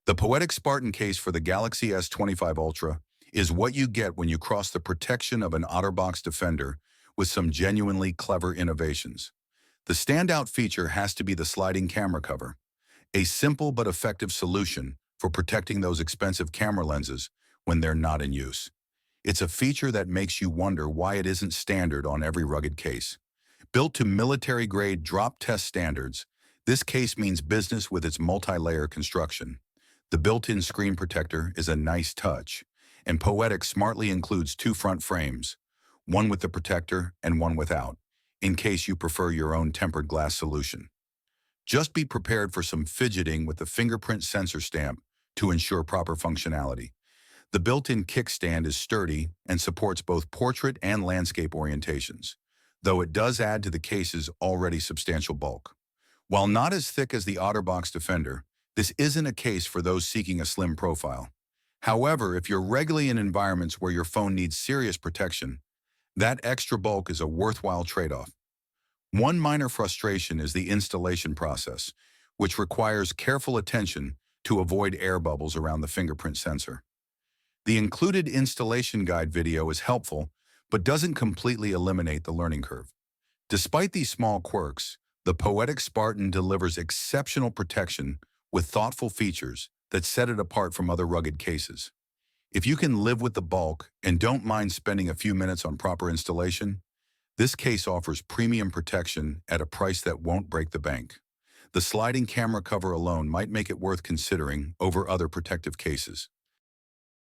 The Poetic Spartan case for the Galaxy S25 Ultra is what you get when you cross the protection of an OtterBox Defender with some genuinely clever innovations. The standout feature has to be the sliding camera cover, a simple but effective solution for protecting those expensive camera lenses when they're not in use. It's a feature that makes you wonder why it isn't standard on every rugged case. Built to military-grade drop test standards, this case means business with its multi-layer construction. The built-in screen protector is a nice touch, and Poetic smartly includes two front frames, one with the protector and one without, in case you prefer your own tempered glass solution. Just be prepared for some fidgeting with the fingerprint sensor stamp to ensure proper functionality. The built-in kickstand is sturdy and supports both portrait and landscape orientations, though it does add to the case's already substantial bulk. While not as thick as the OtterBox Defender, this isn't a case for those seeking a slim profile. However, if you're regularly in environments where your phone needs serious protection, that extra bulk is a worthwhile trade-off. One minor frustration is the installation process, which requires careful attention to avoid air bubbles around the fingerprint sensor. The included installation guide video is helpful, but doesn't completely eliminate the learning curve. Despite these small quirks, the Poetic Spartan delivers exceptional protection with thoughtful features that set it apart from other rugged cases. If you can live with the bulk and don't mind spending a few minutes on proper installation, this case offers premium protection at a price that won't break the bank. The sliding camera cover alone might make it worth considering over other protective cases.